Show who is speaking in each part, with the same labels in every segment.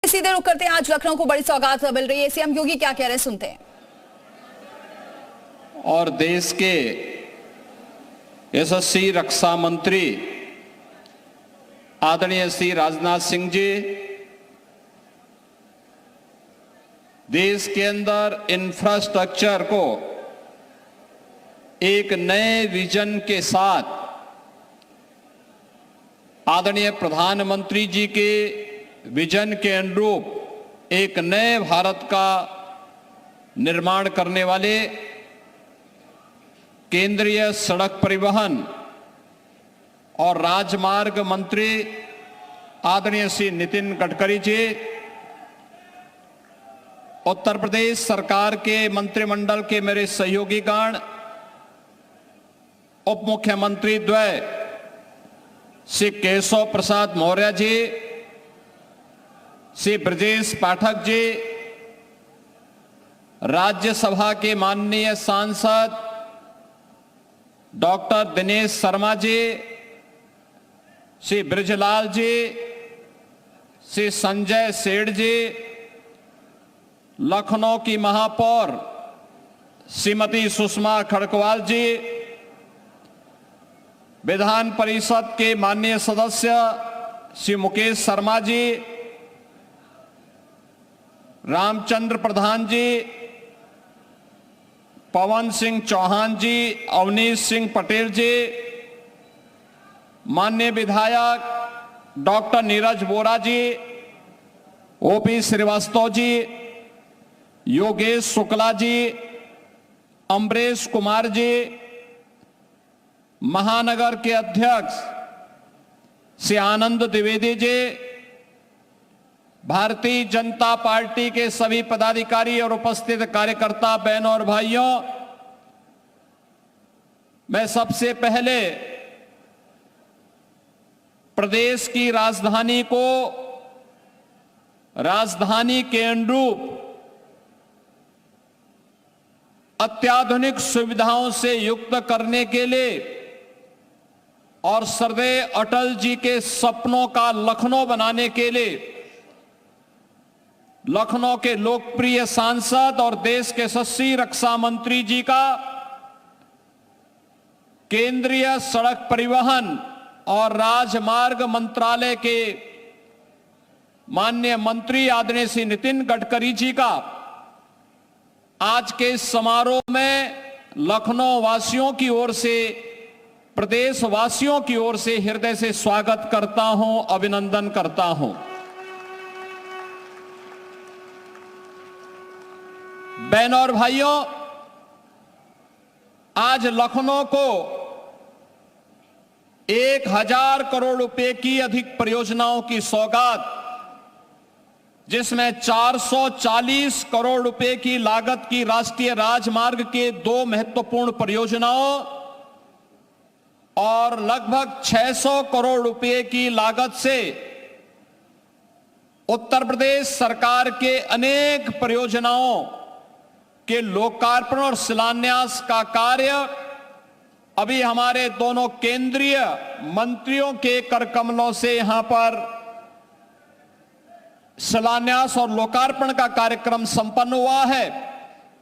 Speaker 1: सीधे रुक करते हैं। आज लखनऊ को बड़ी सौगात मिल रही है, सीएम योगी क्या कह रहे हैं, सुनते हैं।
Speaker 2: और देश के यशस्वी रक्षा मंत्री आदरणीय श्री राजनाथ सिंह जी देश के अंदर इंफ्रास्ट्रक्चर को एक नए विजन के साथ आदरणीय प्रधानमंत्री जी के विजन के अनुरूप एक नए भारत का निर्माण करने वाले केंद्रीय सड़क परिवहन और राजमार्ग मंत्री आदरणीय श्री नितिन गडकरी जी, उत्तर प्रदेश सरकार के मंत्रिमंडल के मेरे सहयोगीगण, उप मुख्यमंत्री द्वय श्री केशव प्रसाद मौर्य जी, श्री ब्रजेश पाठक जी, राज्यसभा के माननीय सांसद डॉक्टर दिनेश शर्मा जी, श्री ब्रजलाल जी, श्री संजय सेठ जी, लखनऊ की महापौर श्रीमती सुषमा खड़कवाल जी, विधान परिषद के माननीय सदस्य श्री मुकेश शर्मा जी, रामचंद्र प्रधान जी, पवन सिंह चौहान जी, अवनीश सिंह पटेल जी, माननीय विधायक डॉक्टर नीरज बोरा जी, ओपी श्रीवास्तव जी, योगेश शुक्ला जी, अमरेश कुमार जी, महानगर के अध्यक्ष श्री आनंद द्विवेदी जी, भारतीय जनता पार्टी के सभी पदाधिकारी और उपस्थित कार्यकर्ता बहनों और भाइयों, मैं सबसे पहले प्रदेश की राजधानी को राजधानी के अनुरूप अत्याधुनिक सुविधाओं से युक्त करने के लिए और सरदेव अटल जी के सपनों का लखनऊ बनाने के लिए लखनऊ के लोकप्रिय सांसद और देश के यशस्वी रक्षा मंत्री जी का केंद्रीय सड़क परिवहन और राजमार्ग मंत्रालय के माननीय मंत्री आदरणीय श्री नितिन गडकरी जी का आज के इस समारोह में लखनऊ वासियों की ओर से, प्रदेश वासियों की ओर से हृदय से स्वागत करता हूं, अभिनंदन करता हूं। बहनों और भाइयों, आज लखनऊ को 1000 करोड़ रुपए की अधिक परियोजनाओं की सौगात, जिसमें 440 करोड़ रुपए की लागत की राष्ट्रीय राजमार्ग के 2 महत्वपूर्ण परियोजनाओं और लगभग 600 करोड़ रुपए की लागत से उत्तर प्रदेश सरकार के अनेक परियोजनाओं के लोकार्पण और शिलान्यास का कार्य अभी हमारे दोनों केंद्रीय मंत्रियों के करकमलों से यहां पर शिलान्यास और लोकार्पण का कार्यक्रम संपन्न हुआ है।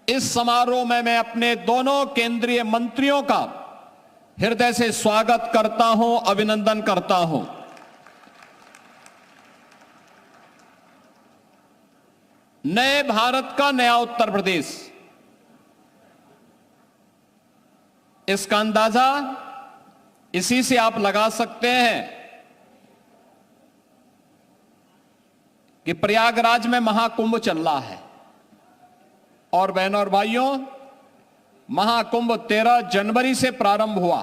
Speaker 2: इस समारोह में मैं अपने दोनों केंद्रीय मंत्रियों का हृदय से स्वागत करता हूं, अभिनंदन करता हूं। नए भारत का नया उत्तर प्रदेश, इसका अंदाजा इसी से आप लगा सकते हैं कि प्रयागराज में महाकुंभ चल रहा है और बहनों और भाइयों, महाकुंभ 13 जनवरी से प्रारंभ हुआ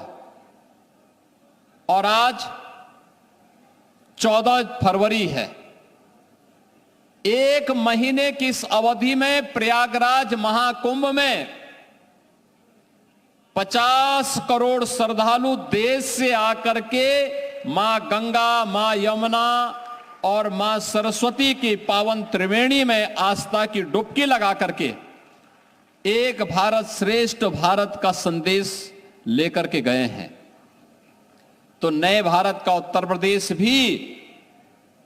Speaker 2: और आज 14 फरवरी है। 1 महीने की इस अवधि में प्रयागराज महाकुंभ में 50 करोड़ श्रद्धालु देश से आकर के मां गंगा, मां यमुना और मां सरस्वती की पावन त्रिवेणी में आस्था की डुबकी लगा करके एक भारत श्रेष्ठ भारत का संदेश लेकर के गए हैं। तो नए भारत का उत्तर प्रदेश भी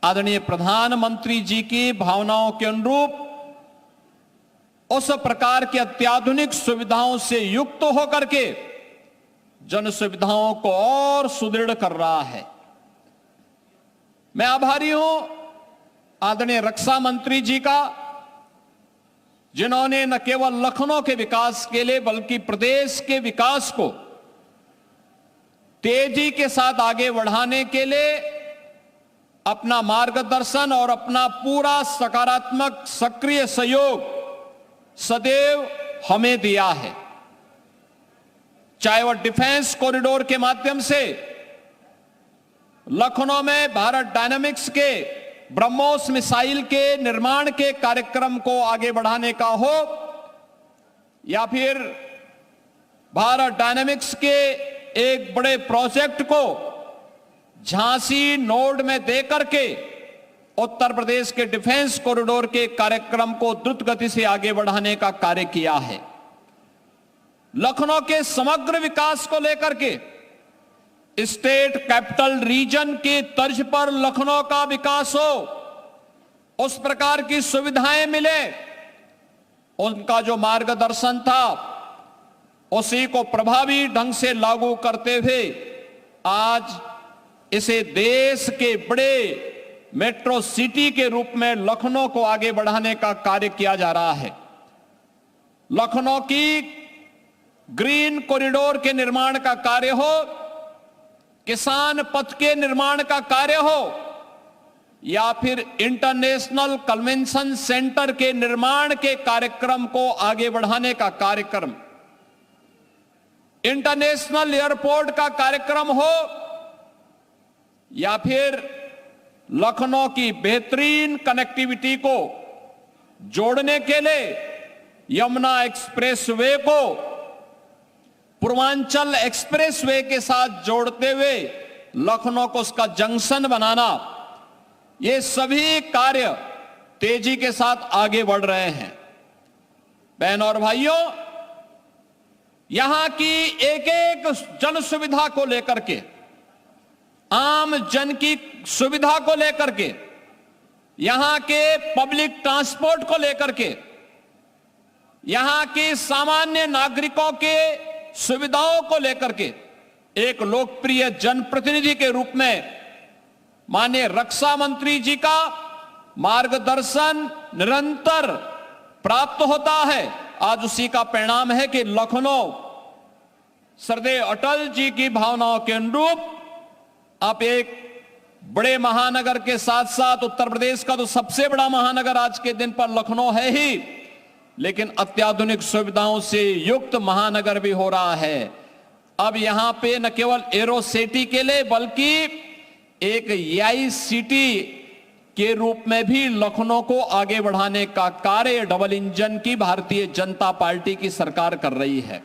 Speaker 2: आदरणीय प्रधानमंत्री जी की भावनाओं के अनुरूप उस प्रकार की अत्याधुनिक सुविधाओं से युक्त होकर के जन सुविधाओं को और सुदृढ़ कर रहा है। मैं आभारी हूं आदरणीय रक्षा मंत्री जी का, जिन्होंने न केवल लखनऊ के विकास के लिए बल्कि प्रदेश के विकास को तेजी के साथ आगे बढ़ाने के लिए अपना मार्गदर्शन और अपना पूरा सकारात्मक सक्रिय सहयोग सदैव हमें दिया है। चाहे वह डिफेंस कॉरिडोर के माध्यम से लखनऊ में भारत डायनामिक्स के ब्रह्मोस मिसाइल के निर्माण के कार्यक्रम को आगे बढ़ाने का हो, या फिर भारत डायनामिक्स के एक बड़े प्रोजेक्ट को झांसी नोड में देकर के उत्तर प्रदेश के डिफेंस कॉरिडोर के कार्यक्रम को द्रुत गति से आगे बढ़ाने का कार्य किया है। लखनऊ के समग्र विकास को लेकर के स्टेट कैपिटल रीजन की तर्ज पर लखनऊ का विकास हो, उस प्रकार की सुविधाएं मिले, उनका जो मार्गदर्शन था उसी को प्रभावी ढंग से लागू करते हुए आज इसे देश के बड़े मेट्रो सिटी के रूप में लखनऊ को आगे बढ़ाने का कार्य किया जा रहा है। लखनऊ की ग्रीन कॉरिडोर के निर्माण का कार्य हो, किसान पथ के निर्माण का कार्य हो, या फिर इंटरनेशनल कन्वेंशन सेंटर के निर्माण के कार्यक्रम को आगे बढ़ाने का कार्यक्रम, इंटरनेशनल एयरपोर्ट का कार्यक्रम हो, या फिर लखनऊ की बेहतरीन कनेक्टिविटी को जोड़ने के लिए यमुना एक्सप्रेसवे को पूर्वांचल एक्सप्रेसवे के साथ जोड़ते हुए लखनऊ को उसका जंक्शन बनाना, ये सभी कार्य तेजी के साथ आगे बढ़ रहे हैं। बहनों और भाइयों, यहां की एक एक जन सुविधा को लेकर के, आम जन की सुविधा को लेकर के, यहां के पब्लिक ट्रांसपोर्ट को लेकर के, यहां के सामान्य नागरिकों के सुविधाओं को लेकर के एक लोकप्रिय जनप्रतिनिधि के रूप में माननीय रक्षा मंत्री जी का मार्गदर्शन निरंतर प्राप्त होता है। आज उसी का परिणाम है कि लखनऊ सरदेव अटल जी की भावनाओं के अनुरूप आप एक बड़े महानगर के साथ साथ उत्तर प्रदेश का तो सबसे बड़ा महानगर आज के दिन पर लखनऊ है ही, लेकिन अत्याधुनिक सुविधाओं से युक्त महानगर भी हो रहा है। अब यहां पे न केवल एरो सिटी के लिए बल्कि एक एआई सिटी के रूप में भी लखनऊ को आगे बढ़ाने का कार्य डबल इंजन की भारतीय जनता पार्टी की सरकार कर रही है।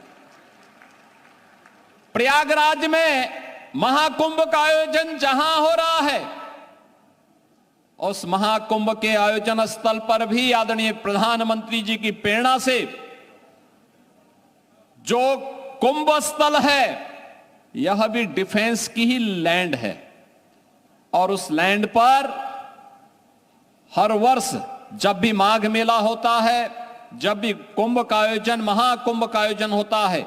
Speaker 2: प्रयागराज में महाकुंभ का आयोजन जहां हो रहा है, उस महाकुंभ के आयोजन स्थल पर भी आदरणीय प्रधानमंत्री जी की प्रेरणा से जो कुंभ स्थल है, यह भी डिफेंस की ही लैंड है, और उस लैंड पर हर वर्ष जब भी माघ मेला होता है, जब भी कुंभ का आयोजन, महाकुंभ का आयोजन होता है,